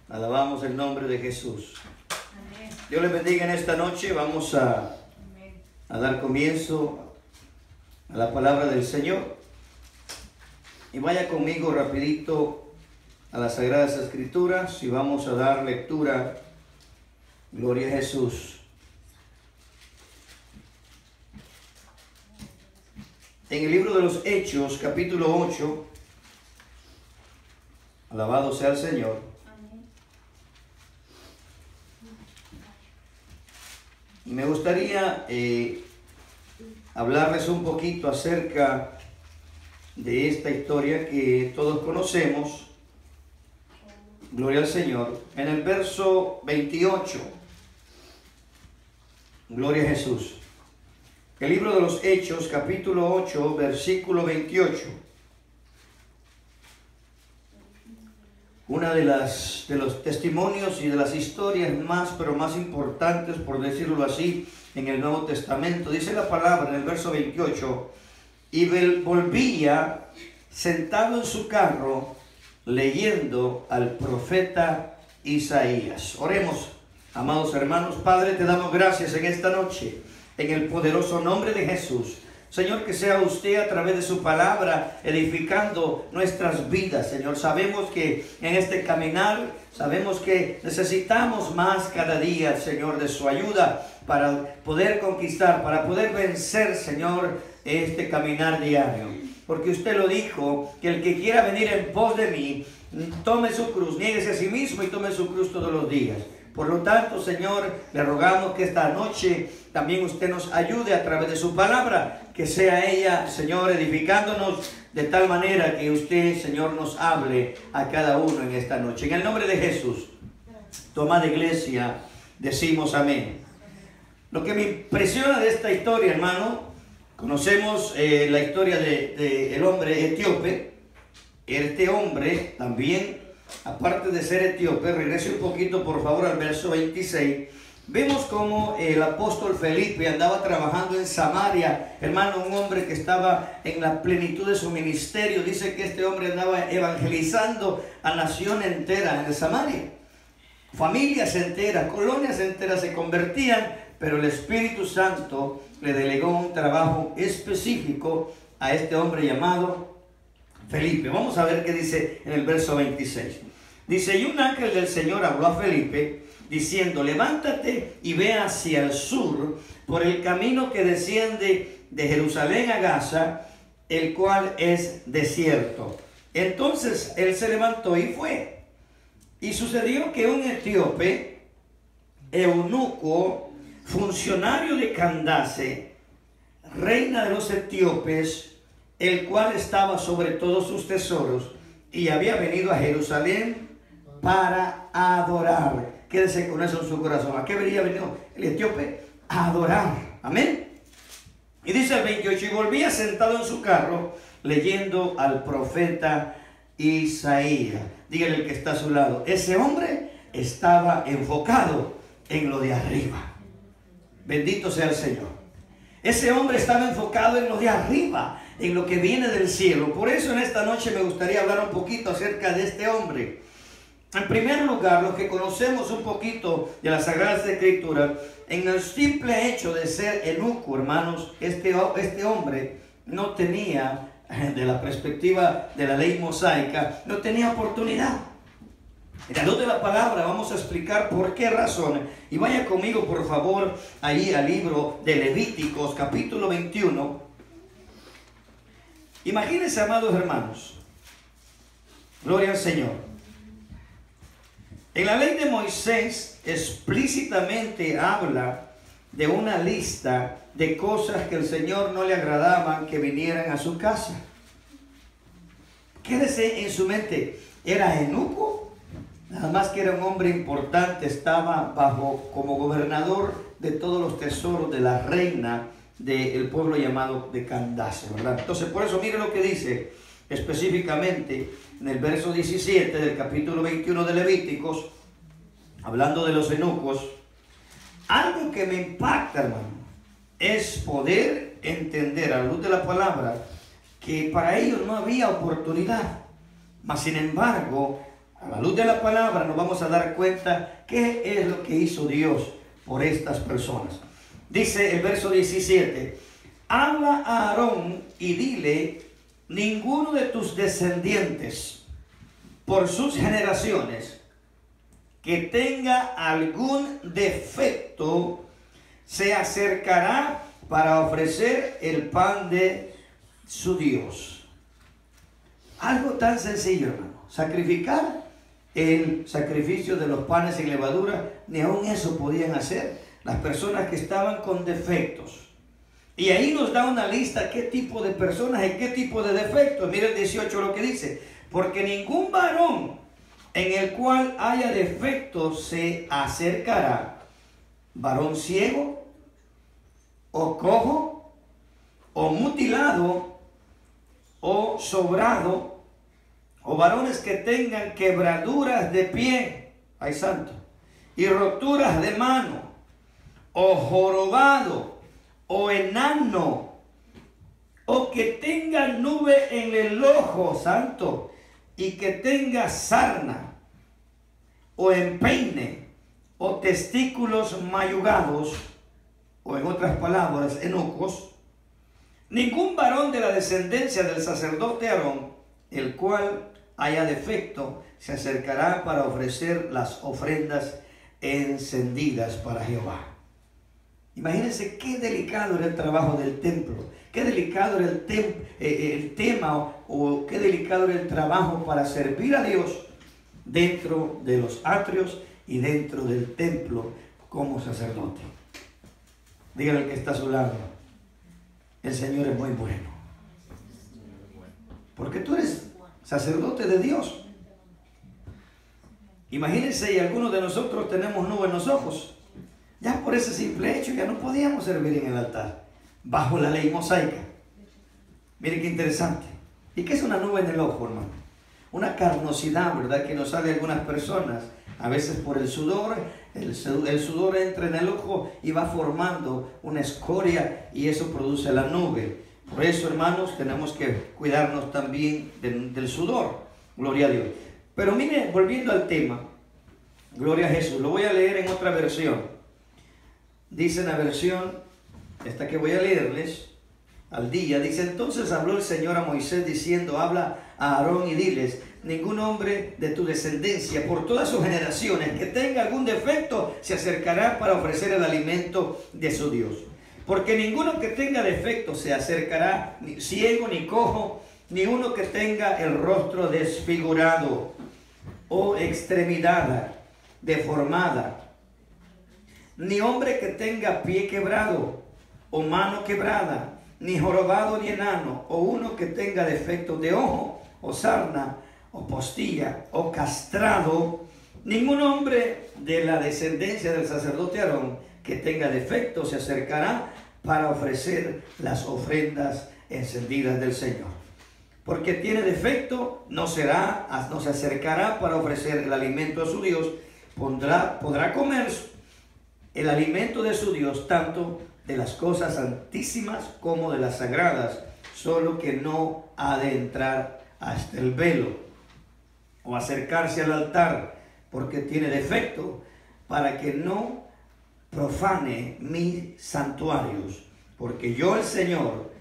Alabamos el nombre de Jesús. Amén. Dios les bendiga en esta noche. Vamos a Amén. dar comienzo a la palabra del Señor. Y vaya conmigo rapidito a las Sagradas Escrituras y vamos a dar lectura. Gloria a Jesús. En el libro de los Hechos, capítulo 8, alabado sea el Señor. Amén. Me gustaría hablarles un poquito acerca de esta historia que todos conocemos. Gloria al Señor. En el verso 28, gloria a Jesús. El libro de los Hechos, capítulo 8, versículo 28. Una de los testimonios y de las historias más, pero más importantes, por decirlo así, en el Nuevo Testamento. Dice la palabra en el verso 28, y volvía sentado en su carro, leyendo al profeta Isaías. Oremos, amados hermanos. Padre, te damos gracias en esta noche, en el poderoso nombre de Jesús. Señor, que sea usted a través de su palabra edificando nuestras vidas, Señor. Sabemos que en este caminar, sabemos que necesitamos más cada día, Señor, de su ayuda para poder conquistar, para poder vencer, Señor, este caminar diario. Porque usted lo dijo, que el que quiera venir en pos de mí, tome su cruz, niéguese a sí mismo y tome su cruz todos los días. Por lo tanto, Señor, le rogamos que esta noche también usted nos ayude a través de su palabra, que sea ella, Señor, edificándonos de tal manera que usted, Señor, nos hable a cada uno en esta noche. En el nombre de Jesús, tomada iglesia, decimos amén. Lo que me impresiona de esta historia, hermano, conocemos la historia del hombre etíope. Este hombre también, aparte de ser etíope, regrese un poquito por favor al verso 26. Vemos como el apóstol Felipe andaba trabajando en Samaria, hermano, un hombre que estaba en la plenitud de su ministerio. Dice que este hombre andaba evangelizando a nación entera en Samaria. Familias enteras, colonias enteras se convertían, pero el Espíritu Santo le delegó un trabajo específico a este hombre llamado Felipe. Vamos a ver qué dice en el verso 26. Dice, y un ángel del Señor habló a Felipe, diciendo, levántate y ve hacia el sur, por el camino que desciende de Jerusalén a Gaza, el cual es desierto. Entonces él se levantó y fue. Y sucedió que un etíope, eunuco, funcionario de Candace, reina de los etíopes, el cual estaba sobre todos sus tesoros, y había venido a Jerusalén para adorar. Quédese con eso en su corazón. ¿A qué habría venido el etíope? A adorar. Amén. Y dice el 28, y volvía sentado en su carro, leyendo al profeta Isaías. Dígale el que está a su lado, ese hombre estaba enfocado en lo de arriba. Bendito sea el Señor. Ese hombre estaba enfocado en lo de arriba, en lo que viene del cielo. Por eso en esta noche me gustaría hablar un poquito acerca de este hombre. En primer lugar, los que conocemos un poquito de las Sagradas Escrituras, en el simple hecho de ser eunuco, hermanos, este hombre no tenía, de la perspectiva de la ley mosaica, no tenía oportunidad. En la luz de la palabra vamos a explicar por qué razón. Y vaya conmigo, por favor, ahí al libro de Levíticos, capítulo 21. Imagínense, amados hermanos, gloria al Señor. En la ley de Moisés explícitamente habla de una lista de cosas que el Señor no le agradaban que vinieran a su casa. Quédese en su mente, ¿era eunuco? Nada más que era un hombre importante, estaba como gobernador de todos los tesoros de la reina del pueblo llamado de Candace, ¿verdad? Entonces, por eso mire lo que dice específicamente en el verso 17 del capítulo 21 de Levíticos, hablando de los eunucos. Algo que me impacta, hermano, es poder entender a la luz de la palabra que para ellos no había oportunidad, mas sin embargo A la luz de la palabra nos vamos a dar cuenta qué es lo que hizo Dios por estas personas. Dice el verso 17, habla a Aarón y dile, ninguno de tus descendientes por sus generaciones que tenga algún defecto se acercará para ofrecer el pan de su Dios. Algo tan sencillo, hermano. Sacrificar el sacrificio de los panes sin levadura, ni aun eso podían hacer las personas que estaban con defectos. Y ahí nos da una lista qué tipo de personas y qué tipo de defectos. Mira el 18 lo que dice. Porque ningún varón en el cual haya defectos se acercará. Varón ciego, o cojo, o mutilado, o sobrado, o varones que tengan quebraduras de pie, ay santo, y roturas de mano, o jorobado, o enano, o que tenga nube en el ojo, santo, y que tenga sarna, o empeine, o testículos mayugados, o en otras palabras, enucos, ningún varón de la descendencia del sacerdote Aarón, el cual haya defecto, se acercará para ofrecer las ofrendas encendidas para Jehová. Imagínense qué delicado era el trabajo del templo, qué delicado era el tema o qué delicado era el trabajo para servir a Dios dentro de los atrios y dentro del templo como sacerdote. Dígale al que está a su lado, el Señor es muy bueno. Porque tú eres sacerdote de Dios. Imagínense, y algunos de nosotros tenemos nubes en los ojos. Ya por ese simple hecho ya no podíamos servir en el altar bajo la ley mosaica. Miren qué interesante. ¿Y qué es una nube en el ojo, hermano? Una carnosidad, ¿verdad? Que nos sale a algunas personas, a veces por el sudor. El sudor entra en el ojo y va formando una escoria y eso produce la nube. Por eso, hermanos, tenemos que cuidarnos también del sudor. Gloria a Dios. Pero mire, volviendo al tema, gloria a Jesús, lo voy a leer en otra versión. Dice en la versión, esta que voy a leerles, al día, dice, entonces habló el Señor a Moisés diciendo, habla a Aarón y diles, ningún hombre de tu descendencia por todas sus generaciones que tenga algún defecto se acercará para ofrecer el alimento de su Dios. Porque ninguno que tenga defecto se acercará, ni ciego, ni cojo, ni uno que tenga el rostro desfigurado o extremidad deformada, ni hombre que tenga pie quebrado o mano quebrada, ni jorobado ni enano, o uno que tenga defecto de ojo o sarna o postilla o castrado, ningún hombre de la descendencia del sacerdote Aarón que tenga defecto se acercará para ofrecer las ofrendas encendidas del Señor. Porque tiene defecto, no se acercará para ofrecer el alimento a su Dios, podrá comer el alimento de su Dios, tanto de las cosas santísimas como de las sagradas, solo que no ha de entrar hasta el velo o acercarse al altar, porque tiene defecto, para que no profane mis santuarios, porque yo, el Señor,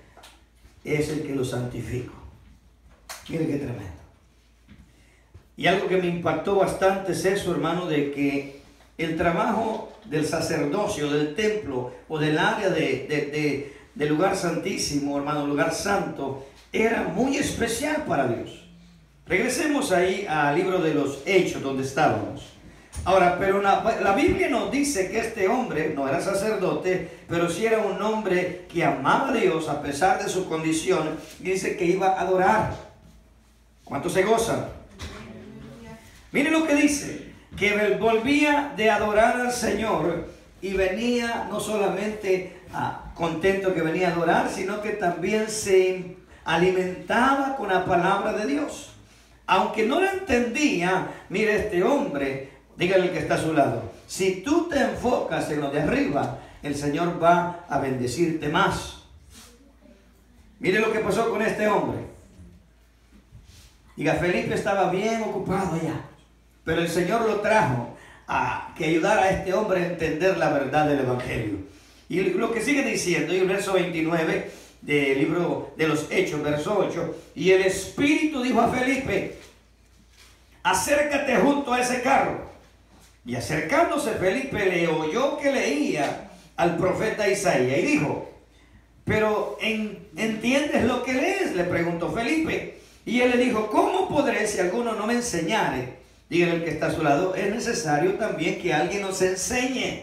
es el que los santifico. Mire qué tremendo. Y algo que me impactó bastante es eso, hermano, de que el trabajo del sacerdocio, del templo o del área del lugar santísimo, hermano, lugar santo, era muy especial para Dios. Regresemos ahí al libro de los Hechos donde estábamos. Ahora, pero la Biblia nos dice que este hombre no era sacerdote, pero sí era un hombre que amaba a Dios a pesar de su condición, y dice que iba a adorar. ¿Cuántos se gozan? Miren lo que dice, que volvía de adorar al Señor y venía no solamente contento que venía a adorar, sino que también se alimentaba con la palabra de Dios. Aunque no lo entendía, mire, este hombre, dígale al que está a su lado, si tú te enfocas en lo de arriba, el Señor va a bendecirte más. Mire lo que pasó con este hombre. Diga, Felipe estaba bien ocupado allá. pero el Señor lo trajo a que ayudara a este hombre a entender la verdad del Evangelio. Y lo que sigue diciendo, y el verso 29 del libro de los Hechos, verso 8, y el Espíritu dijo a Felipe, acércate junto a ese carro. Y acercándose Felipe le oyó que leía al profeta Isaías y dijo, pero ¿entiendes lo que lees?, le preguntó Felipe. Y él le dijo, ¿cómo podré si alguno no me enseñare? Dígale el que está a su lado, es necesario también que alguien nos enseñe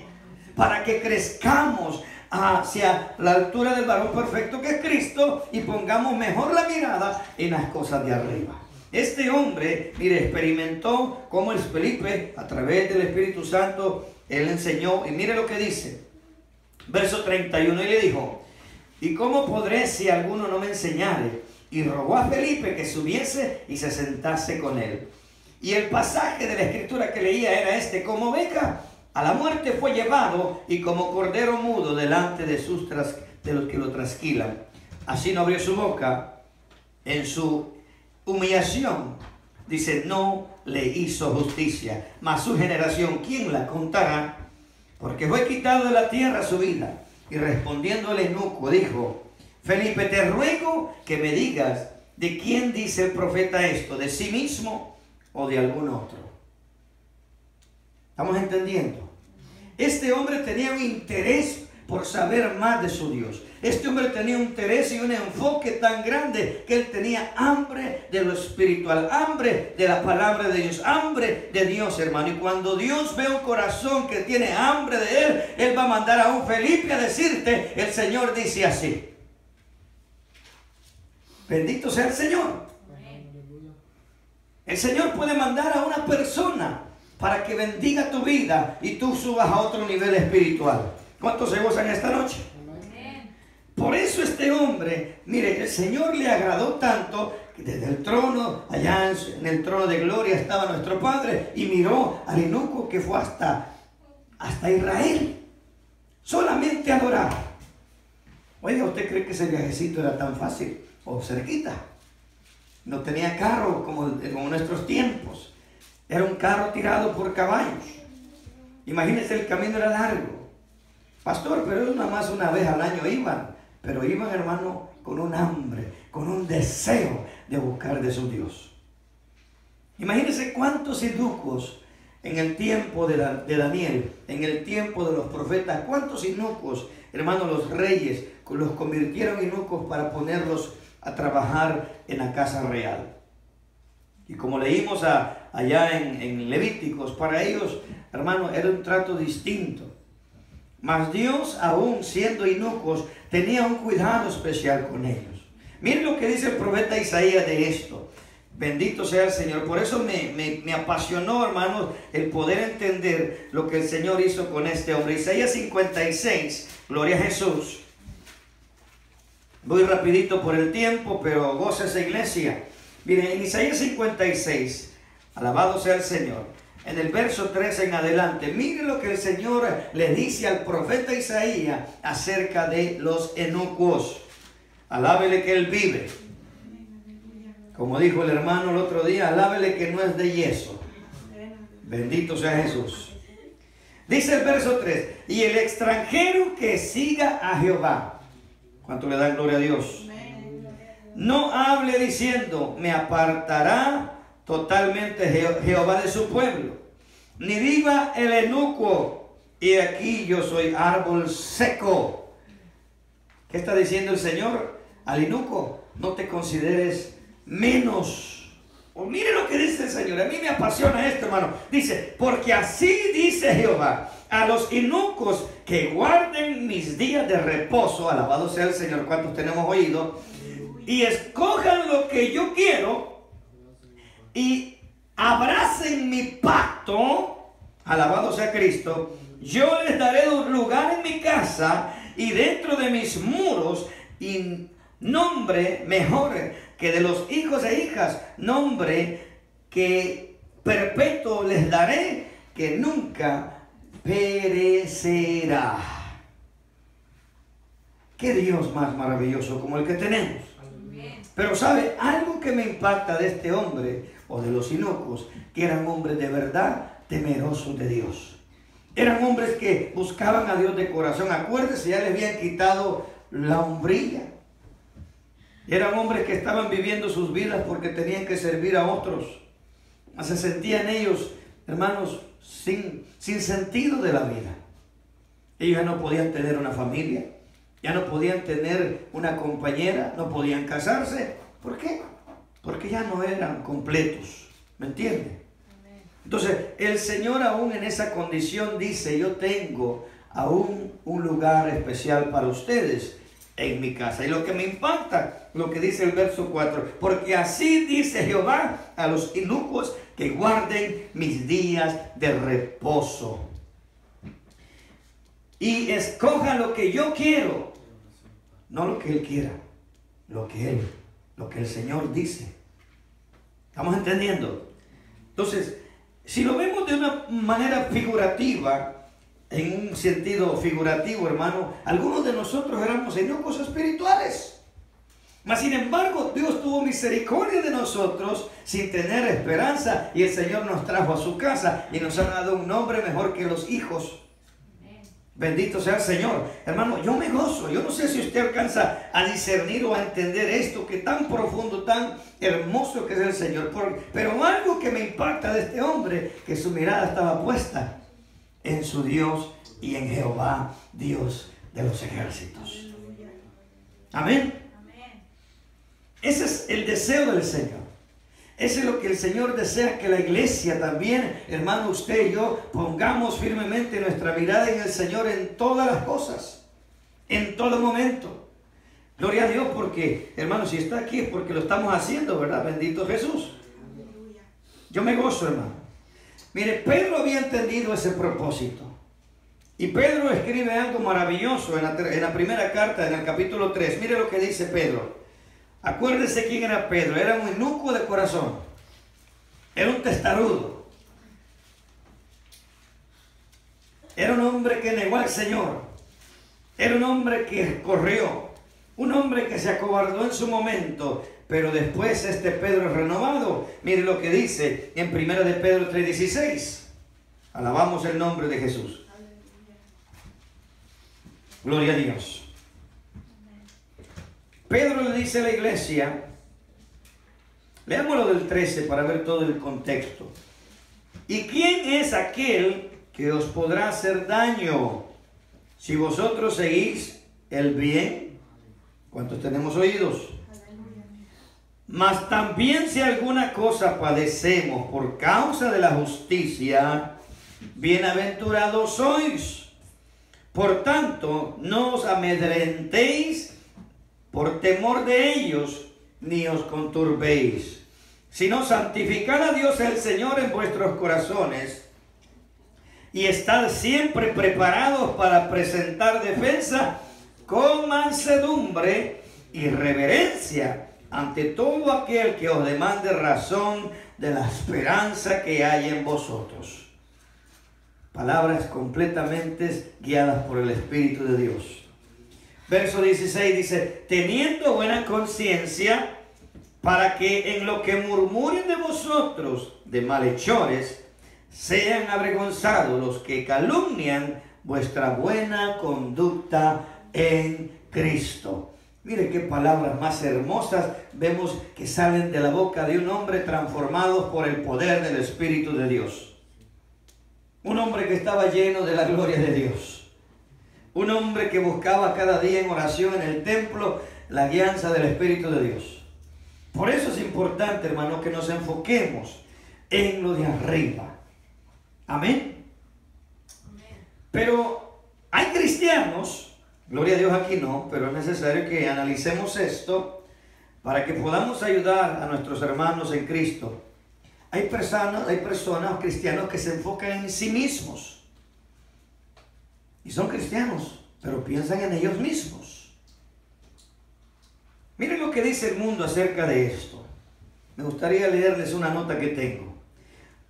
para que crezcamos hacia la altura del varón perfecto que es Cristo y pongamos mejor la mirada en las cosas de arriba. Este hombre, mire, experimentó como el Felipe, a través del Espíritu Santo, él enseñó, y mire lo que dice, verso 31, y le dijo, ¿y cómo podré si alguno no me enseñare? Y rogó a Felipe que subiese y se sentase con él. Y el pasaje de la escritura que leía era este, como oveja a la muerte fue llevado, y como cordero mudo delante de los que lo trasquilan. Así no abrió su boca. En su humillación, dice, no le hizo justicia. Mas su generación, ¿quién la contará? Porque fue quitado de la tierra su vida. Y respondiendo el eunuco, dijo, Felipe, te ruego que me digas, ¿de quién dice el profeta esto? ¿De sí mismo o de algún otro? ¿Estamos entendiendo? Este hombre tenía un interés por saber más de su Dios. Este hombre tenía un interés y un enfoque tan grande que él tenía hambre de lo espiritual, hambre de la palabra de Dios, hambre de Dios, hermano. Y cuando Dios ve un corazón que tiene hambre de él, él va a mandar a un Felipe a decirte, el Señor dice así. Bendito sea el Señor. El Señor puede mandar a una persona para que bendiga tu vida y tú subas a otro nivel espiritual. ¿Cuántos se gozan esta noche? Por eso este hombre, mire, el Señor le agradó tanto que desde el trono, allá en el trono de gloria estaba nuestro Padre, y miró al eunuco que fue hasta Israel, solamente a adorar. Oiga, ¿usted cree que ese viajecito era tan fácil o cerquita? No tenía carro como nuestros tiempos. Era un carro tirado por caballos. Imagínense, el camino era largo. Pastor, pero nada más una vez al año iban. Pero iban, hermano, con un hambre, con un deseo de buscar de su Dios. Imagínense cuántos eunucos en el tiempo de Daniel, en el tiempo de los profetas, cuántos eunucos, hermano, los reyes los convirtieron en eunucos para ponerlos a trabajar en la casa real. Y como leímos allá en Levíticos, para ellos, hermano, era un trato distinto. Mas Dios, aún siendo eunucos, tenía un cuidado especial con ellos. Miren lo que dice el profeta Isaías de esto. Bendito sea el Señor. Por eso me apasionó, hermanos, el poder entender lo que el Señor hizo con este hombre. Isaías 56, gloria a Jesús. Voy rapidito por el tiempo, pero goza esa iglesia. Miren, en Isaías 56, alabado sea el Señor, en el verso 13 en adelante, miren lo que el Señor le dice al profeta Isaías acerca de los eunucos. Alábele que él vive. Como dijo el hermano el otro día, alábele que no es de yeso. Bendito sea Jesús. Dice el verso 3, y el extranjero que siga a Jehová. ¿Cuánto le dan gloria a Dios? No hable diciendo, me apartará totalmente Jehová de su pueblo. Ni diga el eunuco, y aquí yo soy árbol seco. ¿Qué está diciendo el Señor al eunuco? No te consideres menos. O mire lo que dice el Señor. A mí me apasiona esto, hermano. Dice, porque así dice Jehová, a los eunucos que guarden mis días de reposo, alabado sea el Señor, ¿cuántos tenemos oído? Y escojan lo que yo quiero y abracen mi pacto, alabado sea Cristo, yo les daré un lugar en mi casa y dentro de mis muros, y nombre mejor que de los hijos e hijas, nombre que perpetuo les daré, que nunca perecerá. ¿Qué Dios más maravilloso como el que tenemos? Pero sabe, algo que me impacta de este hombre o de los inocuos, que eran hombres de verdad temerosos de Dios. Eran hombres que buscaban a Dios de corazón. Acuérdense, ya les habían quitado la hombría. Eran hombres que estaban viviendo sus vidas porque tenían que servir a otros. Se sentían ellos, hermanos, sin sentido de la vida. Ellos ya no podían tener una familia, ya no podían tener una compañera, no podían casarse. ¿Por qué? Porque ya no eran completos. ¿Me entiende? Entonces, el Señor aún en esa condición dice: yo tengo aún un lugar especial para ustedes en mi casa. Y lo que me impacta, lo que dice el verso 4: porque así dice Jehová a los inicuos, que guarden mis días de reposo y escojan lo que yo quiero, no lo que Él quiera, lo que el Señor dice. ¿Estamos entendiendo? Entonces, si lo vemos de una manera figurativa, en un sentido figurativo, hermano, algunos de nosotros éramos inicuos espirituales. Mas sin embargo, Dios tuvo misericordia de nosotros sin tener esperanza, y el Señor nos trajo a su casa y nos ha dado un nombre mejor que los hijos. Bendito sea el Señor. Hermano, yo me gozo. Yo no sé si usted alcanza a discernir o a entender esto, que tan profundo, tan hermoso que es el Señor. Pero algo que me impacta de este hombre, que su mirada estaba puesta en su Dios y en Jehová, Dios de los ejércitos. Amén. Ese es el deseo del Señor. Ese es lo que el Señor desea, que la iglesia también, hermano, usted y yo, pongamos firmemente nuestra mirada en el Señor en todas las cosas, en todo momento. Gloria a Dios, porque, hermano, si está aquí es porque lo estamos haciendo, ¿verdad? Bendito Jesús. Yo me gozo, hermano. Mire, Pedro había entendido ese propósito. Y Pedro escribe algo maravilloso en la primera carta, en el capítulo 3. Mire lo que dice Pedro. Acuérdese quién era Pedro. Era un inicuo de corazón. Era un testarudo. Era un hombre que negó al Señor. Era un hombre que corrió. Un hombre que se acobardó en su momento. Pero después este Pedro es renovado. Mire lo que dice en 1 de Pedro 3:16. Alabamos el nombre de Jesús. Gloria a Dios. Pedro le dice a la iglesia, leámoslo del 13 para ver todo el contexto. ¿Y quién es aquel que os podrá hacer daño si vosotros seguís el bien? ¿Cuántos tenemos oídos? Mas también si alguna cosa padecemos por causa de la justicia, bienaventurados sois. Por tanto, no os amedrentéis por temor de ellos, ni os conturbéis, sino santificad a Dios el Señor en vuestros corazones, y estad siempre preparados para presentar defensa con mansedumbre y reverencia ante todo aquel que os demande razón de la esperanza que hay en vosotros. Palabras completamente guiadas por el Espíritu de Dios. Verso 16 dice: teniendo buena conciencia, para que en lo que murmuren de vosotros de malhechores, sean avergonzados los que calumnian vuestra buena conducta en Cristo. Mire qué palabras más hermosas vemos que salen de la boca de un hombre transformado por el poder del Espíritu de Dios. Un hombre que estaba lleno de la gloria de Dios. Un hombre que buscaba cada día en oración en el templo la guianza del Espíritu de Dios. Por eso es importante, hermano, que nos enfoquemos en lo de arriba. Amén. Pero hay cristianos, gloria a Dios aquí no, pero es necesario que analicemos esto para que podamos ayudar a nuestros hermanos en Cristo. Hay personas, cristianos que se enfocan en sí mismos. Y son cristianos, pero piensan en ellos mismos. Miren lo que dice el mundo acerca de esto. Me gustaría leerles una nota que tengo.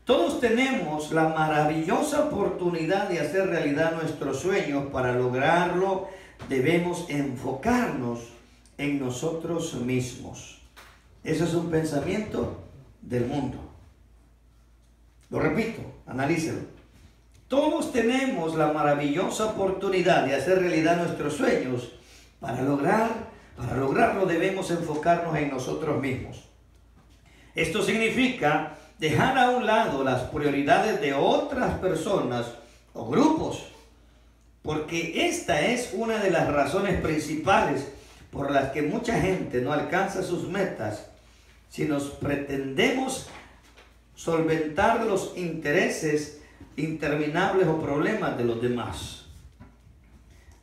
Todos tenemos la maravillosa oportunidad de hacer realidad nuestros sueños. Para lograrlo, debemos enfocarnos en nosotros mismos. Eso es un pensamiento del mundo. Lo repito, analícelo. Todos tenemos la maravillosa oportunidad de hacer realidad nuestros sueños. Para lograrlo debemos enfocarnos en nosotros mismos. Esto significa dejar a un lado las prioridades de otras personas o grupos, porque esta es una de las razones principales por las que mucha gente no alcanza sus metas si nos pretendemos solventar los intereses interminables o problemas de los demás.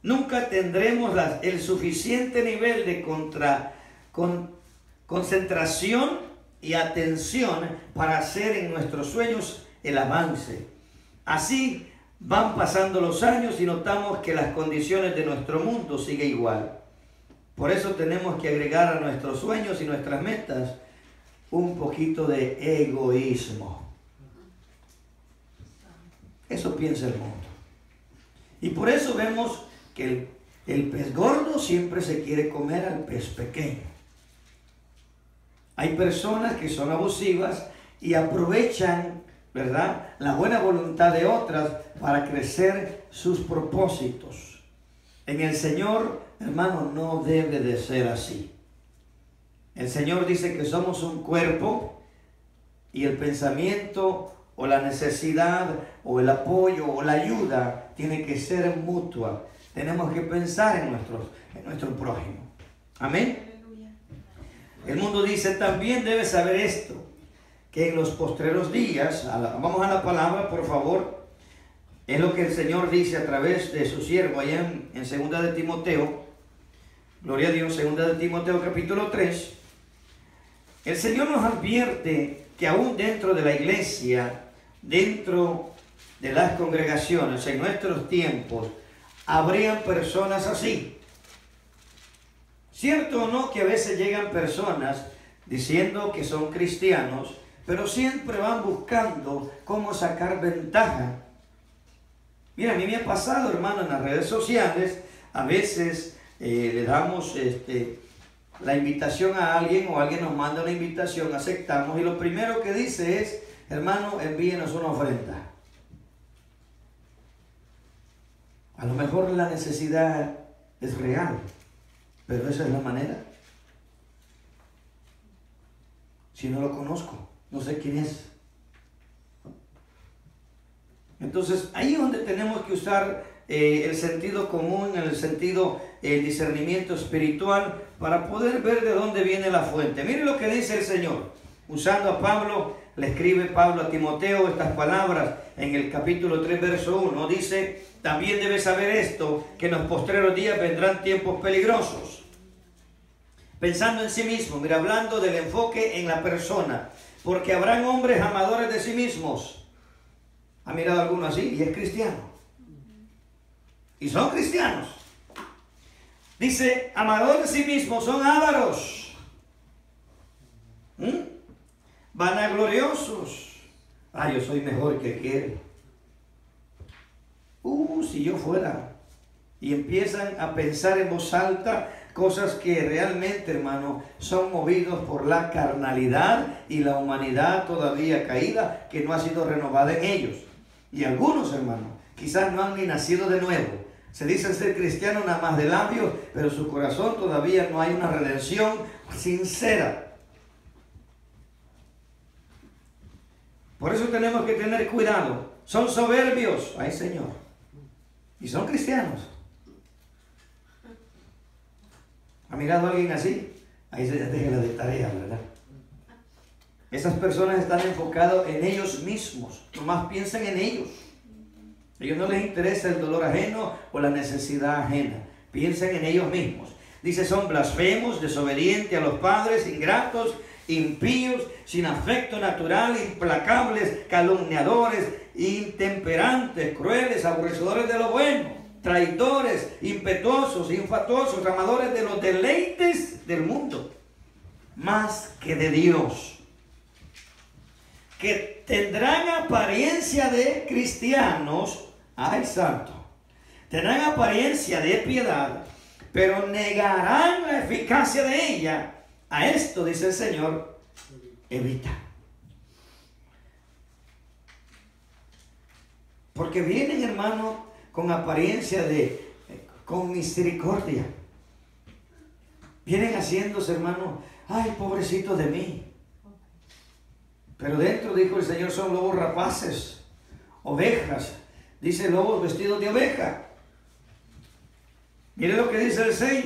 Nunca tendremos el suficiente nivel de concentración y atención para hacer en nuestros sueños el avance. Así van pasando los años y notamos que las condiciones de nuestro mundo siguen igual. Por eso tenemos que agregar a nuestros sueños y nuestras metas un poquito de egoísmo. Eso piensa el mundo. Y por eso vemos que el pez gordo siempre se quiere comer al pez pequeño. Hay personas que son abusivas y aprovechan, ¿verdad?, la buena voluntad de otras para crecer sus propósitos. En el Señor, hermano, no debe de ser así. El Señor dice que somos un cuerpo y el pensamiento o la necesidad o el apoyo o la ayuda tiene que ser mutua. Tenemos que pensar en nuestro prójimo. Amén. El mundo dice, también debes saber esto, que en los postreros días, vamos a la palabra, por favor, es lo que el Señor dice a través de su siervo allá en 2 de Timoteo, gloria a Dios, 2 de Timoteo capítulo 3, el Señor nos advierte que aún dentro de la iglesia, dentro de las congregaciones, en nuestros tiempos, habrían personas así. ¿Cierto o no que a veces llegan personas diciendo que son cristianos, pero siempre van buscando cómo sacar ventaja? Mira, a mí me ha pasado, hermano, en las redes sociales, a veces le damos la invitación a alguien o alguien nos manda una invitación, aceptamos y lo primero que dice es, hermano, envíenos una ofrenda. A lo mejor la necesidad es real, pero esa es la manera. Si no lo conozco, no sé quién es. Entonces, ahí es donde tenemos que usar el sentido común, el sentido, el discernimiento espiritual para poder ver de dónde viene la fuente. Mire lo que dice el Señor. Usando a Pablo, le escribe Pablo a Timoteo estas palabras en el capítulo 3, verso 1. Dice, también debes saber esto, que en los postreros días vendrán tiempos peligrosos. Pensando en sí mismo, mira, hablando del enfoque en la persona, porque habrán hombres amadores de sí mismos. ¿Ha mirado alguno así? Y es cristiano. Y son cristianos. Dice, amadores de sí mismos, son ávaros, vanagloriosos. Yo soy mejor que aquel. Si yo fuera. Y empiezan a pensar en voz alta cosas que realmente, hermano, son movidos por la carnalidad y la humanidad todavía caída que no ha sido renovada en ellos. Y algunos, hermano, quizás no han ni nacido de nuevo. Se dicen ser cristianos nada más de labios, pero en su corazón todavía no hay una redención sincera. Por eso tenemos que tener cuidado. Son soberbios, ay Señor, y son cristianos. ¿Ha mirado a alguien así? Ahí se deja de tarea, ¿verdad? Esas personas están enfocadas en ellos mismos, nomás piensan en ellos. A ellos no les interesa el dolor ajeno o la necesidad ajena. Piensan en ellos mismos. Dice, son blasfemos, desobedientes a los padres, ingratos, impíos, sin afecto natural, implacables, calumniadores, intemperantes, crueles, aborrecedores de lo bueno, traidores, impetuosos, infatuosos, amadores de los deleites del mundo, más que de Dios, que tendrán apariencia de cristianos, ay santo, tendrán apariencia de piedad, pero negarán la eficacia de ella, A esto, dice el Señor, evita. Porque vienen, hermano, con apariencia con misericordia. Vienen haciéndose, hermano, ay, pobrecito de mí. Pero dentro, dijo el Señor, son lobos rapaces, ovejas. Dice lobos vestidos de oveja. Mire lo que dice el 6.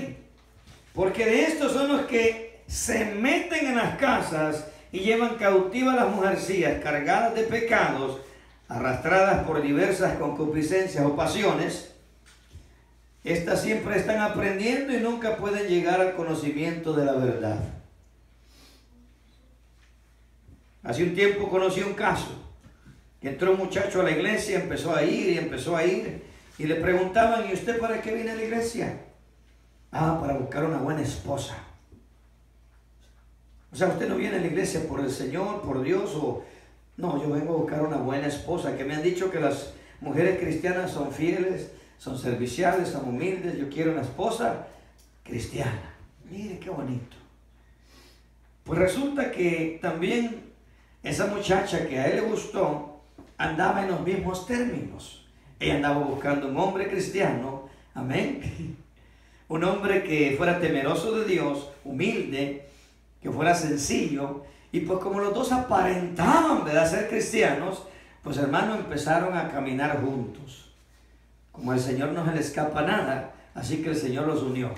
Porque de estos son los que se meten en las casas y llevan cautivas a las mujercillas cargadas de pecados, arrastradas por diversas concupiscencias o pasiones. Estas siempre están aprendiendo y nunca pueden llegar al conocimiento de la verdad. Hace un tiempo conocí un caso. Entró un muchacho a la iglesia, empezó a ir y le preguntaban, ¿y usted para qué viene a la iglesia? Ah, para buscar una buena esposa. O sea, usted no viene a la iglesia por el Señor, por Dios, o no, yo vengo a buscar una buena esposa, que me han dicho que las mujeres cristianas son fieles, son serviciales, son humildes. Yo quiero una esposa cristiana. Mire qué bonito. Pues resulta que también esa muchacha que a él le gustó andaba en los mismos términos. Ella andaba buscando un hombre cristiano, amén, un hombre que fuera temeroso de Dios, humilde, que fuera sencillo. Y pues como los dos aparentaban, ¿verdad?, ser cristianos, pues hermanos, empezaron a caminar juntos. Como al Señor no se le escapa nada, así que el Señor los unió.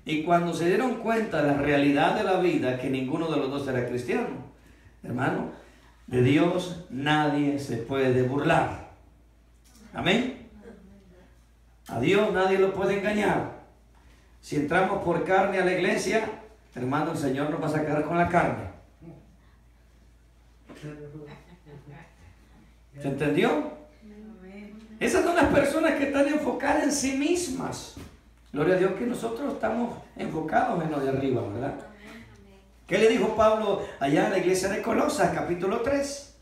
Y cuando se dieron cuenta de la realidad de la vida, que ninguno de los dos era cristiano, hermano, de Dios nadie se puede burlar. Amén. A Dios nadie lo puede engañar. Si entramos por carne a la iglesia, hermano, el Señor nos va a sacar con la carne. ¿Se entendió? Esas son las personas que están enfocadas en sí mismas. Gloria a Dios que nosotros estamos enfocados en lo de arriba, ¿verdad? ¿Qué le dijo Pablo allá en la iglesia de Colosas, capítulo 3?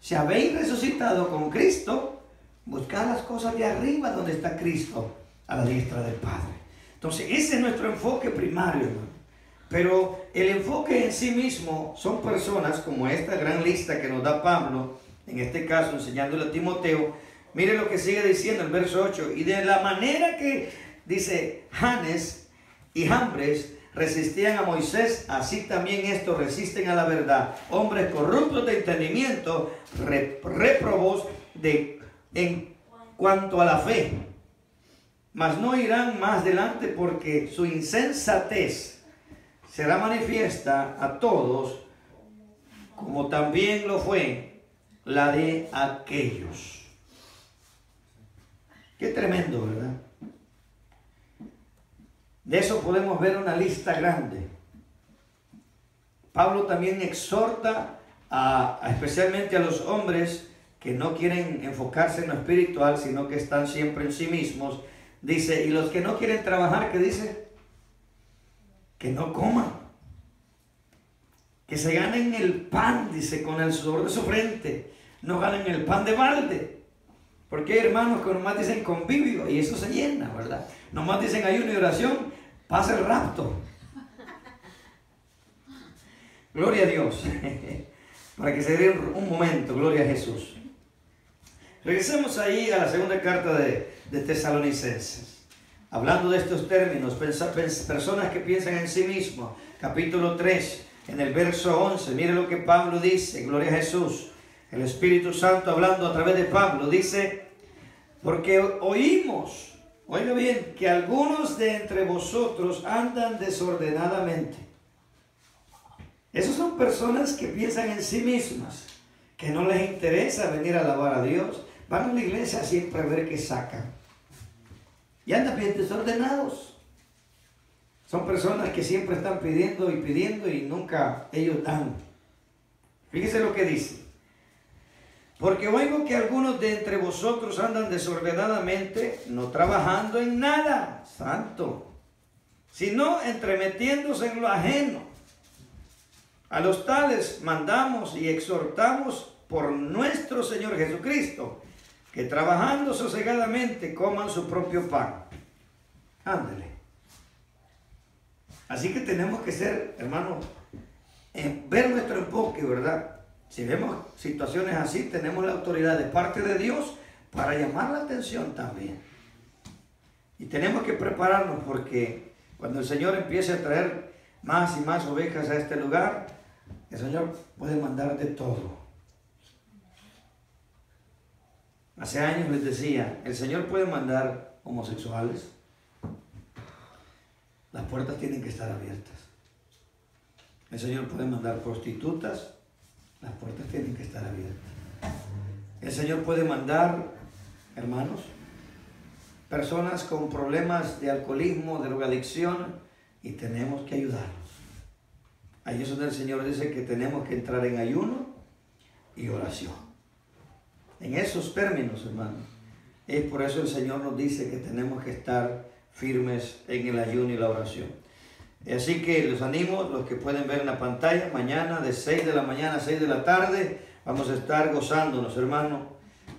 Si habéis resucitado con Cristo, buscad las cosas de arriba donde está Cristo, a la diestra del Padre. Entonces ese es nuestro enfoque primario, hermano. Pero el enfoque en sí mismo son personas como esta gran lista que nos da Pablo, en este caso enseñándole a Timoteo. Mire lo que sigue diciendo el verso 8. Y de la manera que dice Janes y Jambres resistían a Moisés, así también estos resisten a la verdad. Hombres corruptos de entendimiento, réprobos en cuanto a la fe. Mas no irán más adelante, porque su insensatez será manifiesta a todos, como también lo fue la de aquellos. Qué tremendo, ¿verdad? De eso podemos ver una lista grande. Pablo también exhorta especialmente a los hombres que no quieren enfocarse en lo espiritual, sino que están siempre en sí mismos. Dice, y los que no quieren trabajar, ¿qué dice? Que no coman. Que se ganen el pan, dice, con el sudor de su frente. No ganen el pan de balde. Porque hay hermanos que nomás dicen convivio y eso se llena, ¿verdad? Nomás dicen ayuno y oración, pasa el rapto. Gloria a Dios. Para que se dé un momento, gloria a Jesús. Regresemos ahí a la segunda carta de Tesalonicenses. Hablando de estos términos, personas que piensan en sí mismos. Capítulo 3, en el verso 11. Mire lo que Pablo dice, gloria a Jesús. El Espíritu Santo hablando a través de Pablo dice, porque oímos, oiga bien, que algunos de entre vosotros andan desordenadamente. Esas son personas que piensan en sí mismas, que no les interesa venir a alabar a Dios. Van a la iglesia siempre a ver qué sacan. Y andan bien desordenados. Son personas que siempre están pidiendo y nunca ellos dan. Fíjese lo que dice. Porque oigo que algunos de entre vosotros andan desordenadamente, no trabajando en nada santo, sino entremetiéndose en lo ajeno. A los tales mandamos y exhortamos por nuestro Señor Jesucristo, que trabajando sosegadamente coman su propio pan. Ándale. Así que tenemos que ser, hermano, ver nuestro enfoque, ¿verdad? Si vemos situaciones así, tenemos la autoridad de parte de Dios para llamar la atención también. Y tenemos que prepararnos porque cuando el Señor empiece a traer más y más ovejas a este lugar, el Señor puede mandar de todo. Hace años les decía, el Señor puede mandar homosexuales. Las puertas tienen que estar abiertas. El Señor puede mandar prostitutas. Las puertas tienen que estar abiertas. El Señor puede mandar, hermanos, personas con problemas de alcoholismo, de drogadicción, y tenemos que ayudarlos. Ahí es donde el Señor dice que tenemos que entrar en ayuno y oración. En esos términos, hermanos, es por eso el Señor nos dice que tenemos que estar firmes en el ayuno y la oración. Así que los animo, los que pueden ver en la pantalla, mañana de 6 de la mañana a 6 de la tarde, vamos a estar gozándonos, hermanos.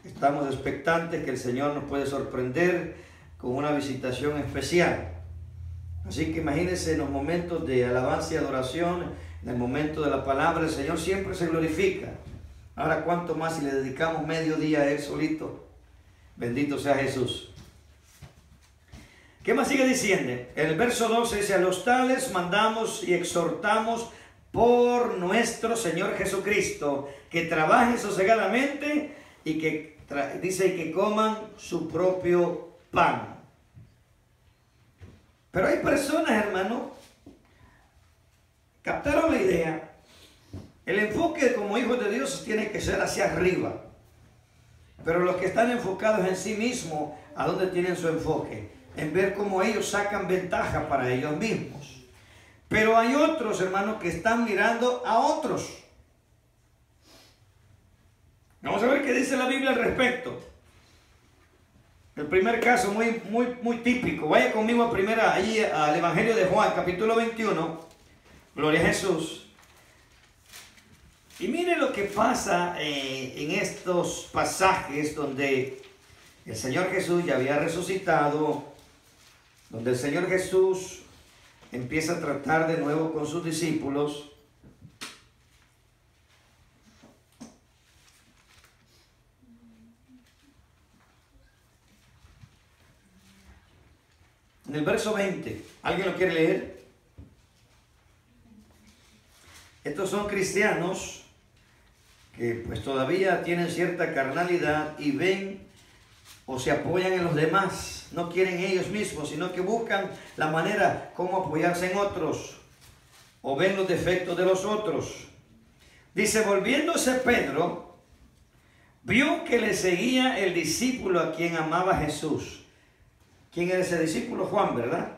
Estamos expectantes que el Señor nos puede sorprender con una visitación especial. Así que imagínense en los momentos de alabanza y adoración, en el momento de la palabra, el Señor siempre se glorifica. Ahora, ¿cuánto más si le dedicamos medio día a Él solito? Bendito sea Jesús. ¿Qué más sigue diciendo? El verso 12 dice, a los tales mandamos y exhortamos por nuestro Señor Jesucristo, que trabajen sosegadamente y que, dice, que coman su propio pan. Pero hay personas, hermano, captaron la idea. El enfoque como hijos de Dios tiene que ser hacia arriba. Pero los que están enfocados en sí mismos, ¿a dónde tienen su enfoque? En ver cómo ellos sacan ventaja para ellos mismos. Pero hay otros, hermanos, que están mirando a otros. Vamos a ver qué dice la Biblia al respecto. El primer caso muy típico. Vaya conmigo al Evangelio de Juan, capítulo 21. Gloria a Jesús. Y mire lo que pasa en estos pasajes donde el Señor Jesús ya había resucitado, donde el Señor Jesús empieza a tratar de nuevo con sus discípulos. En el verso 20, ¿alguien lo quiere leer? Estos son cristianos que pues todavía tienen cierta carnalidad y ven o se apoyan en los demás. No quieren ellos mismos, sino que buscan la manera como apoyarse en otros o ven los defectos de los otros. Dice, volviéndose Pedro, vio que le seguía el discípulo a quien amaba Jesús. ¿Quién era ese discípulo? Juan, ¿verdad?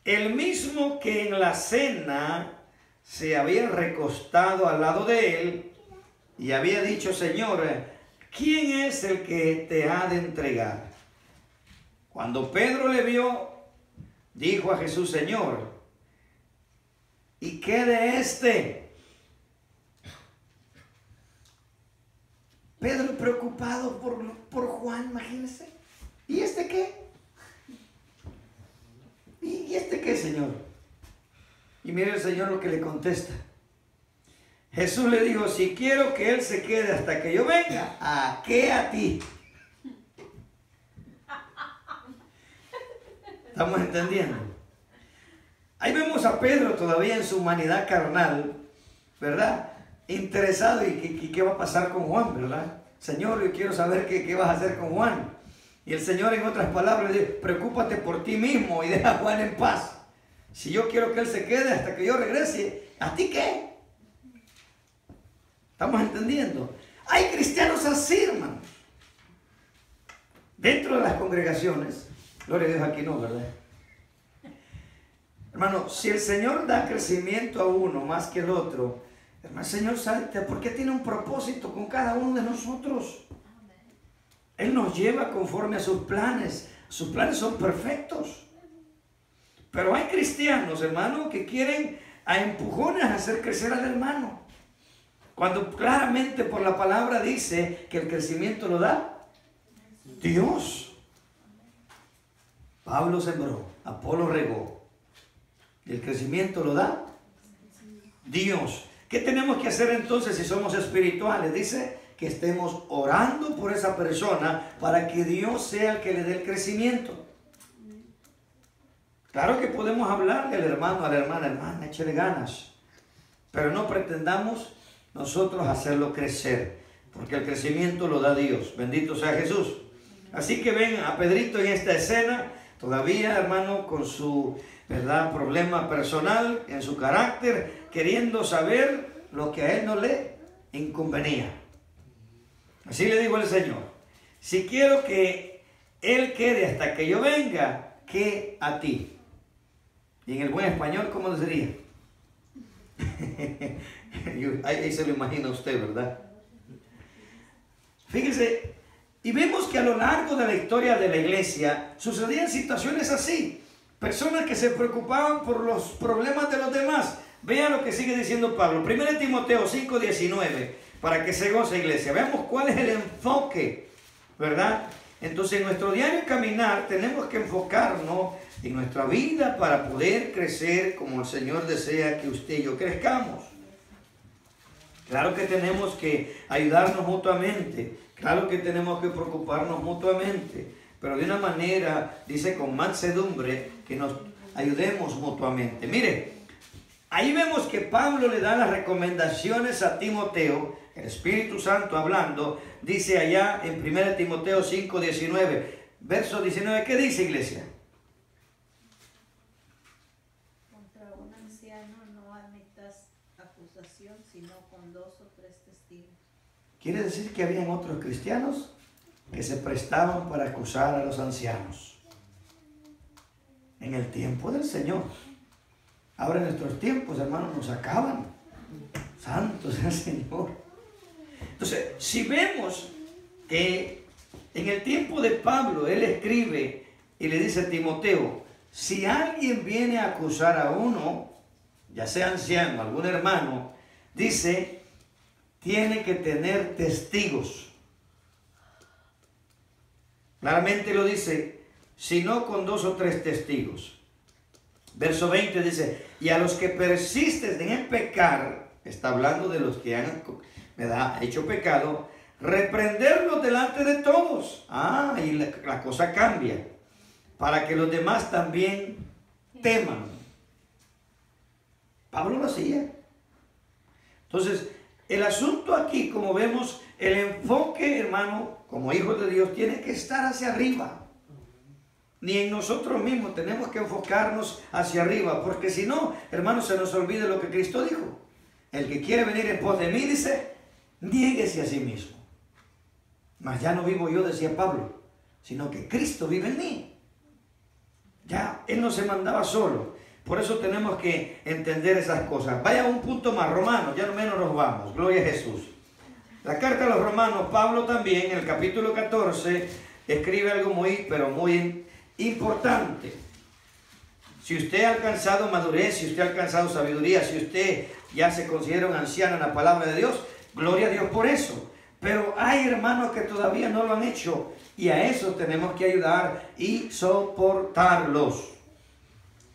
El mismo que en la cena se había recostado al lado de él y había dicho, Señor, ¿quién es el que te ha de entregar? Cuando Pedro le vio, dijo a Jesús, Señor, ¿y qué de este? Pedro preocupado por Juan, imagínense. ¿Y este qué? ¿Y este qué, Señor? Y mire el Señor lo que le contesta. Jesús le dijo, si quiero que él se quede hasta que yo venga, ¿a qué a ti? ¿Estamos entendiendo? Ahí vemos a Pedro todavía en su humanidad carnal, ¿verdad? Interesado y qué va a pasar con Juan, ¿verdad? Señor, yo quiero saber qué vas a hacer con Juan. Y el Señor en otras palabras le dice, preocúpate por ti mismo y deja a Juan en paz. Si yo quiero que él se quede hasta que yo regrese, ¿a ti qué? ¿Estamos entendiendo? Hay cristianos así, hermanos. Dentro de las congregaciones, gloria a Dios, aquí no, ¿verdad? Hermano, si el Señor da crecimiento a uno más que el otro, hermano, el Señor sabe por qué tiene un propósito con cada uno de nosotros. Él nos lleva conforme a sus planes. Sus planes son perfectos. Pero hay cristianos, hermano, que quieren a empujones hacer crecer al hermano. Cuando claramente por la palabra dice que el crecimiento lo da Dios. Pablo sembró, Apolo regó, Y el crecimiento lo da Dios. ¿Qué tenemos que hacer entonces si somos espirituales? Dice que estemos orando por esa persona para que Dios sea el que le dé el crecimiento. Claro que podemos hablarle al hermano, a la hermana, échale ganas. Pero no pretendamos nosotros hacerlo crecer, porque el crecimiento lo da Dios. Bendito sea Jesús. Así que ven a Pedrito en esta escena, todavía, hermano, con su, ¿verdad?, problema personal, en su carácter, queriendo saber lo que a él no le inconvenía. Así le digo al Señor: si quiero que él quede hasta que yo venga, ¿qué a ti? Y en el buen español, ¿cómo sería? Ahí se lo imagina usted, ¿verdad? Fíjese, y vemos que a lo largo de la historia de la iglesia sucedían situaciones así. Personas que se preocupaban por los problemas de los demás. Vean lo que sigue diciendo Pablo. 1 Timoteo 5:19, para que se goce, iglesia. Veamos cuál es el enfoque, ¿verdad? Entonces, en nuestro diario caminar tenemos que enfocarnos en nuestra vida para poder crecer como el Señor desea que usted y yo crezcamos. Claro que tenemos que ayudarnos mutuamente. Claro que tenemos que preocuparnos mutuamente. Pero de una manera, dice, con mansedumbre, que nos ayudemos mutuamente. Mire, ahí vemos que Pablo le da las recomendaciones a Timoteo, el Espíritu Santo hablando. Dice allá en 1 Timoteo 5:19, verso 19, ¿qué dice, iglesia? Contra un anciano no admitas acusación, sino con 2 o 3 testigos. Quiere decir que habían otros cristianos que se prestaban para acusar a los ancianos en el tiempo del Señor. Ahora en nuestros tiempos, hermanos, nos acaban. Santo sea el Señor. Entonces, si vemos que en el tiempo de Pablo, él escribe y le dice a Timoteo: si alguien viene a acusar a uno, ya sea anciano, algún hermano, dice, tiene que tener testigos. Claramente lo dice, sino con 2 o 3 testigos. Verso 20 dice, y a los que persisten en pecar, está hablando de los que han, ¿verdad?, hecho pecado, reprenderlos delante de todos. Y la cosa cambia, para que los demás también teman. Pablo lo hacía. Entonces, el asunto aquí, como vemos, el enfoque, hermano, como hijos de Dios, tiene que estar hacia arriba. Ni en nosotros mismos tenemos que enfocarnos hacia arriba, porque si no, hermano, se nos olvida lo que Cristo dijo. El que quiere venir en pos de mí, dice, niéguese a sí mismo. Mas ya no vivo yo, decía Pablo, sino que Cristo vive en mí. Ya, Él no se mandaba solo. Por eso tenemos que entender esas cosas. Vaya a un punto más, Romanos, ya no menos nos vamos. Gloria a Jesús. La carta a los Romanos, Pablo también, en el capítulo 14, escribe algo muy, pero muy importante. Si usted ha alcanzado madurez, si usted ha alcanzado sabiduría, si usted ya se considera un anciano en la palabra de Dios, gloria a Dios por eso. Pero hay hermanos que todavía no lo han hecho y a eso tenemos que ayudar y soportarlos.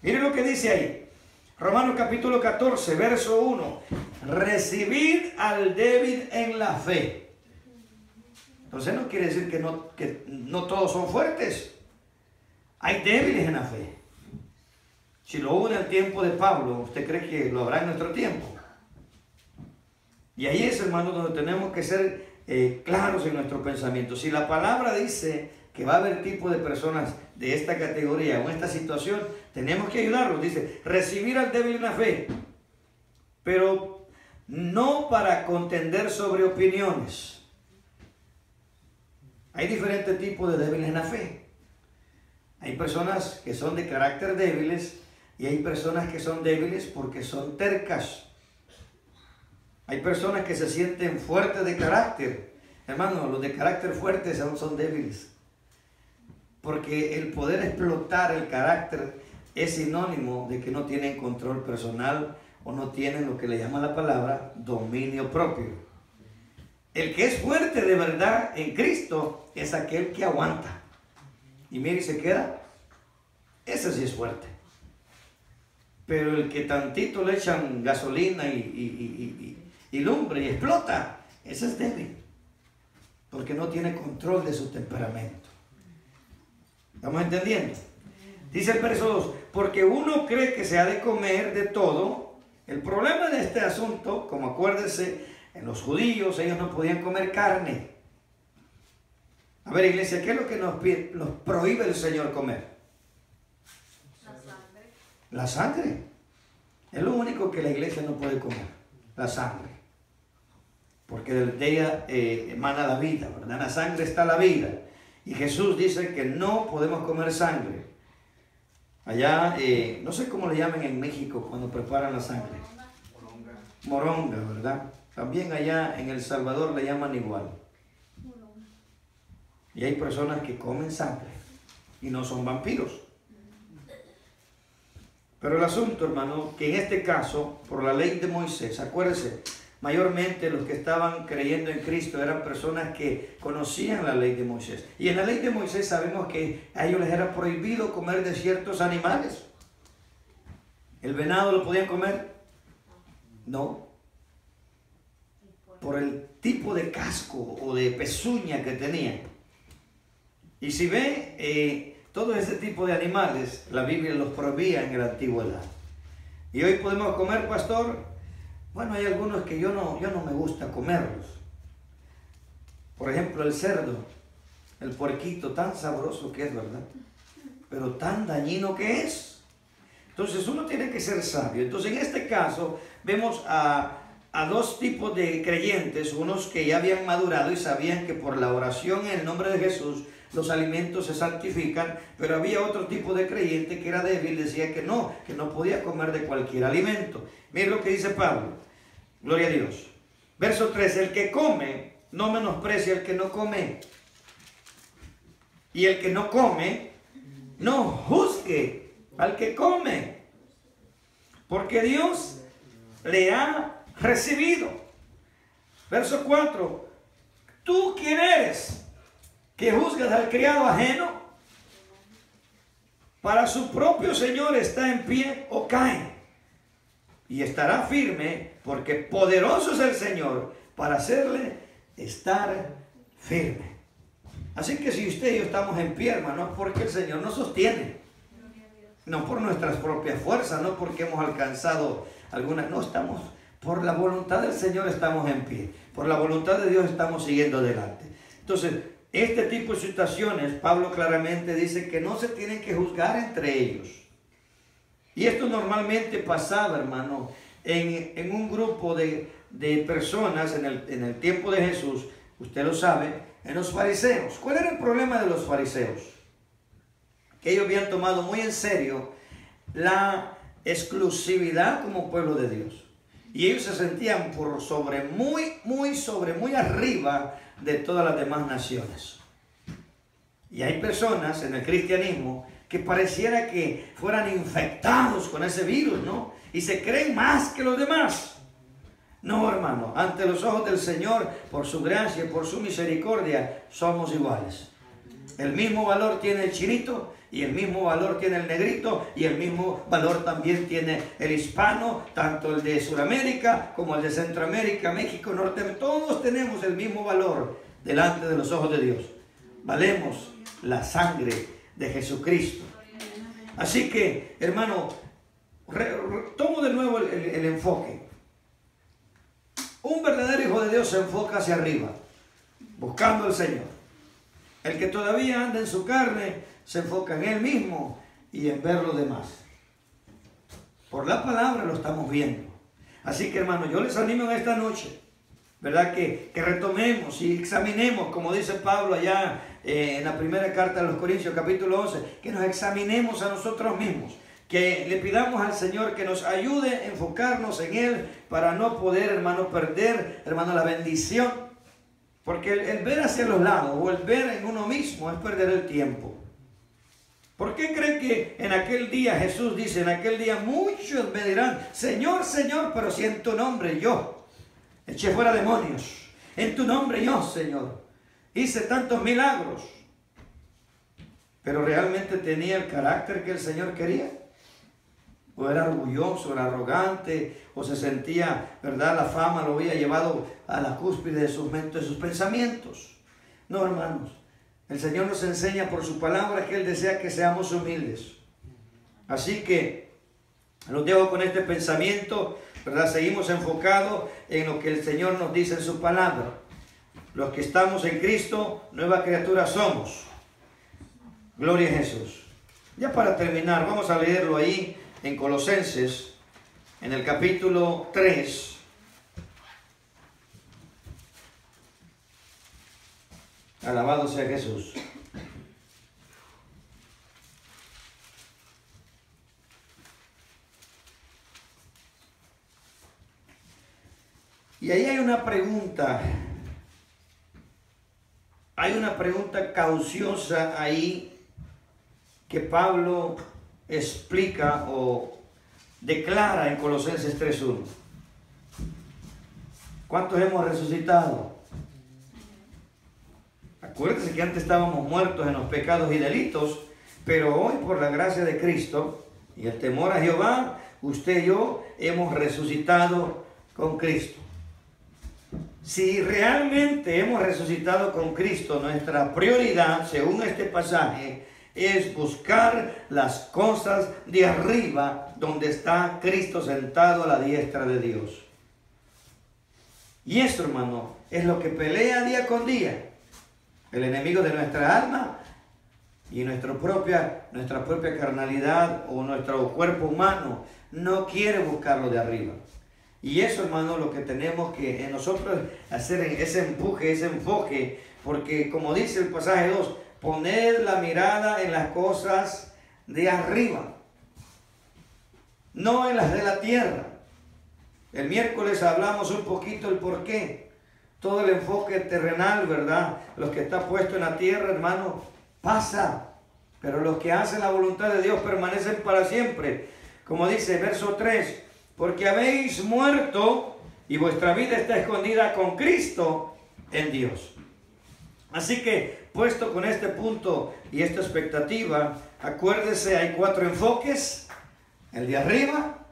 Miren lo que dice ahí. Romanos capítulo 14, verso 1. Recibid al débil en la fe. Entonces no quiere decir que no todos son fuertes. Hay débiles en la fe. Si lo hubo en el tiempo de Pablo, ¿usted cree que lo habrá en nuestro tiempo? Y ahí es, hermano, donde tenemos que ser claros en nuestro pensamiento. Si la palabra dice que va a haber tipo de personas de esta categoría o en esta situación, tenemos que ayudarlos. Dice, recibir al débil en la fe, pero no para contender sobre opiniones. Hay diferentes tipos de débiles en la fe. Hay personas que son de carácter débiles y hay personas que son débiles porque son tercas. Hay personas que se sienten fuertes de carácter. Hermano, los de carácter fuerte son débiles. Porque el poder explotar el carácter es sinónimo de que no tienen control personal o no tienen lo que le llama la palabra dominio propio. El que es fuerte de verdad en Cristo es aquel que aguanta. Y mire, se queda. Ese sí es fuerte. pero el que tantito le echan gasolina y lumbre y explota, ese es débil, porque no tiene control de su temperamento. ¿Estamos entendiendo? Dice el verso 2, porque uno cree que se ha de comer de todo. El problema de este asunto, como acuérdense, en los judíos ellos no podían comer carne. A ver, iglesia, ¿qué es lo que nos prohíbe el Señor comer? La sangre. La sangre. Es lo único que la iglesia no puede comer, la sangre. Porque de ella emana la vida, ¿verdad? En la sangre está la vida. Y Jesús dice que no podemos comer sangre. Allá, no sé cómo le llaman en México cuando preparan la sangre. Moronga, ¿verdad? También allá en El Salvador le llaman igual. Y hay personas que comen sangre y no son vampiros. Pero el asunto, hermano, que en este caso, por la ley de Moisés, acuérdense, mayormente los que estaban creyendo en Cristo eran personas que conocían la ley de Moisés. Y en la ley de Moisés sabemos que a ellos les era prohibido comer de ciertos animales. ¿El venado lo podían comer? No. Por el tipo de casco o de pezuña que tenían. Y si ve, todo ese tipo de animales, la Biblia los prohibía en la antigüedad. Y hoy podemos comer, pastor. Bueno, hay algunos que yo no me gusta comerlos. Por ejemplo, el cerdo, el puerquito, tan sabroso que es, ¿verdad? Pero tan dañino que es. Entonces uno tiene que ser sabio. Entonces en este caso vemos a dos tipos de creyentes, unos que ya habían madurado y sabían que por la oración en el nombre de Jesús los alimentos se santifican, pero había otro tipo de creyente que era débil, decía que no podía comer de cualquier alimento. Miren lo que dice Pablo, gloria a Dios. Verso 3, el que come no menosprecia al que no come, y el que no come no juzgue al que come, porque Dios le ha recibido. Verso 4, ¿tú quién eres que juzgas al criado ajeno? Para su propio Señor está en pie o cae, y estará firme, porque poderoso es el Señor para hacerle estar firme. Así que si usted y yo estamos en pie, hermano, es porque el Señor nos sostiene, no por nuestras propias fuerzas, no porque hemos alcanzado algunas, no, estamos por la voluntad del Señor, estamos en pie, por la voluntad de Dios estamos siguiendo adelante. Entonces, este tipo de situaciones, Pablo claramente dice que no se tienen que juzgar entre ellos. Y esto normalmente pasaba, hermano, en un grupo de personas en el tiempo de Jesús, usted lo sabe, en los fariseos. ¿Cuál era el problema de los fariseos? Que ellos habían tomado muy en serio la exclusividad como pueblo de Dios. Y ellos se sentían muy arriba de todas las demás naciones. Y hay personas en el cristianismo que pareciera que fueran infectados con ese virus, ¿no? Y se creen más que los demás. No, hermano, ante los ojos del Señor, por su gracia y por su misericordia, somos iguales. El mismo valor tiene el chinito, y el mismo valor tiene el negrito, y el mismo valor también tiene el hispano, tanto el de Sudamérica como el de Centroamérica, México, Norte. Todos tenemos el mismo valor delante de los ojos de Dios. Valemos la sangre de Jesucristo. Así que, hermano, tomo de nuevo el enfoque. Un verdadero hijo de Dios se enfoca hacia arriba, buscando al Señor. El que todavía anda en su carne se enfoca en él mismo y en ver lo demás. Por la palabra lo estamos viendo. Así que, hermano, yo les animo en esta noche, ¿verdad? Que retomemos y examinemos, como dice Pablo allá en la primera carta de los Corintios, capítulo 11, que nos examinemos a nosotros mismos, que le pidamos al Señor que nos ayude a enfocarnos en Él para no poder, hermano, perder, hermano, la bendición. Porque el ver hacia los lados o el ver en uno mismo es perder el tiempo. ¿Por qué creen que en aquel día, Jesús dice, en aquel día muchos me dirán, Señor, Señor, pero si en tu nombre yo eché fuera demonios, en tu nombre yo, Señor, hice tantos milagros? Pero realmente tenía el carácter que el Señor quería. o era orgulloso, era arrogante, o se sentía, ¿verdad? La fama lo había llevado a la cúspide de sus mentes, de sus pensamientos. No, hermanos, el Señor nos enseña por su palabra que Él desea que seamos humildes. Así que los dejo con este pensamiento, ¿verdad? Seguimos enfocados en lo que el Señor nos dice en su palabra. Los que estamos en Cristo, nueva criatura somos. Gloria a Jesús. Ya para terminar, vamos a leerlo ahí en Colosenses, en el capítulo 3. Alabado sea Jesús. Y ahí hay una pregunta. Hay una pregunta cauciosa ahí que Pablo explica o declara en Colosenses 3:1. ¿Cuántos hemos resucitado? Acuérdense que antes estábamos muertos en los pecados y delitos, pero hoy por la gracia de Cristo y el temor a Jehová, usted y yo hemos resucitado con Cristo. Si realmente hemos resucitado con Cristo, nuestra prioridad, según este pasaje, es buscar las cosas de arriba, donde está Cristo sentado a la diestra de Dios. Y eso, hermano, es lo que pelea día con día el enemigo de nuestra alma y nuestra propia carnalidad o nuestro cuerpo humano. No quiere buscarlo de arriba. Y eso, hermano, lo que tenemos que en nosotros hacer ese empuje, ese enfoque, porque como dice el pasaje 2, poner la mirada en las cosas de arriba, no en las de la tierra. El miércoles hablamos un poquito el por qué. Todo el enfoque terrenal, ¿verdad? Los que está puesto en la tierra, hermano, pasa. Pero los que hacen la voluntad de Dios permanecen para siempre. Como dice verso 3, porque habéis muerto y vuestra vida está escondida con Cristo en Dios. Así que, puesto con este punto y esta expectativa, acuérdese, hay 4 enfoques: el de arriba,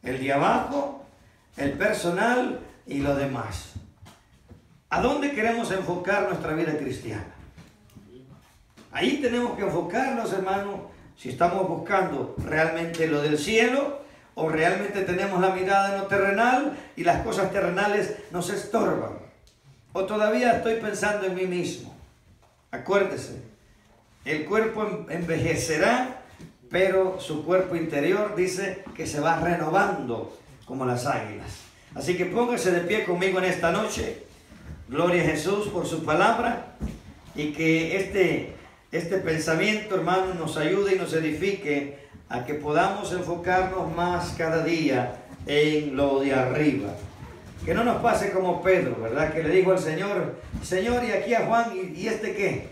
el de abajo, el personal y lo demás. ¿A dónde queremos enfocar nuestra vida cristiana? Ahí tenemos que enfocarnos, hermano, si estamos buscando realmente lo del cielo o realmente tenemos la mirada en lo terrenal y las cosas terrenales nos estorban. O todavía estoy pensando en mí mismo. Acuérdese, el cuerpo envejecerá, pero su cuerpo interior dice que se va renovando como las águilas. Así que póngase de pie conmigo en esta noche. Gloria a Jesús por su palabra, y que este pensamiento, hermano, nos ayude y nos edifique a que podamos enfocarnos más cada día en lo de arriba. Que no nos pase como Pedro, ¿verdad? Que le dijo al Señor, Señor, y aquí a Juan, ¿y este qué?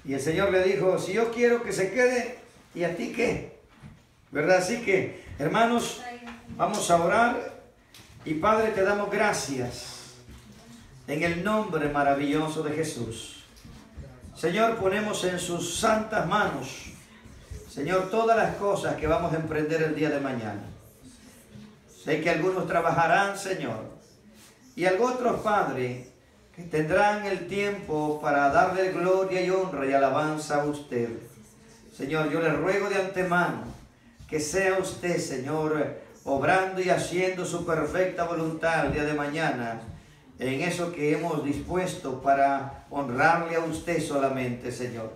Y el Señor le dijo, si yo quiero que se quede, ¿y a ti qué? ¿Verdad? Así que, hermanos, vamos a orar. Y Padre, te damos gracias en el nombre maravilloso de Jesús. Señor, ponemos en sus santas manos, Señor, todas las cosas que vamos a emprender el día de mañana. Sé que algunos trabajarán, Señor, y otros, Padre, que tendrán el tiempo para darle gloria y honra y alabanza a usted. Señor, yo le ruego de antemano que sea usted, Señor, obrando y haciendo su perfecta voluntad el día de mañana, en eso que hemos dispuesto para honrarle a usted solamente, Señor.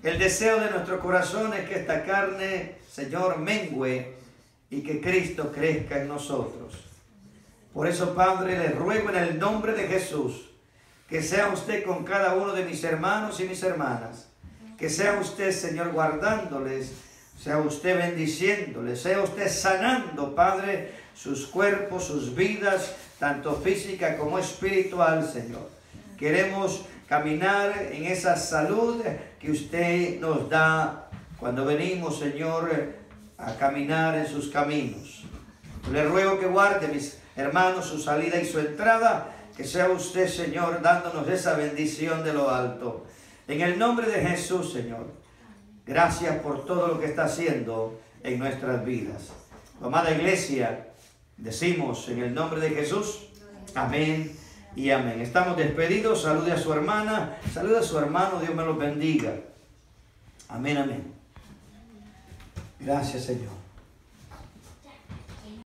El deseo de nuestro corazón es que esta carne, Señor, mengüe y que Cristo crezca en nosotros. Por eso, Padre, le ruego en el nombre de Jesús que sea usted con cada uno de mis hermanos y mis hermanas. Que sea usted, Señor, guardándoles, sea usted bendiciéndoles, sea usted sanando, Padre, sus cuerpos, sus vidas, tanto física como espiritual, Señor. Queremos caminar en esa salud que usted nos da cuando venimos, Señor, a caminar en sus caminos. Le ruego que guarde, mis hermanos, su salida y su entrada, que sea usted, Señor, dándonos esa bendición de lo alto. En el nombre de Jesús, Señor, Gracias por todo lo que está haciendo en nuestras vidas. Amada iglesia, decimos en el nombre de Jesús, amén y amén. Estamos despedidos. Salude a su hermana, salude a su hermano. Dios me los bendiga. Amén, amén. Gracias, Señor.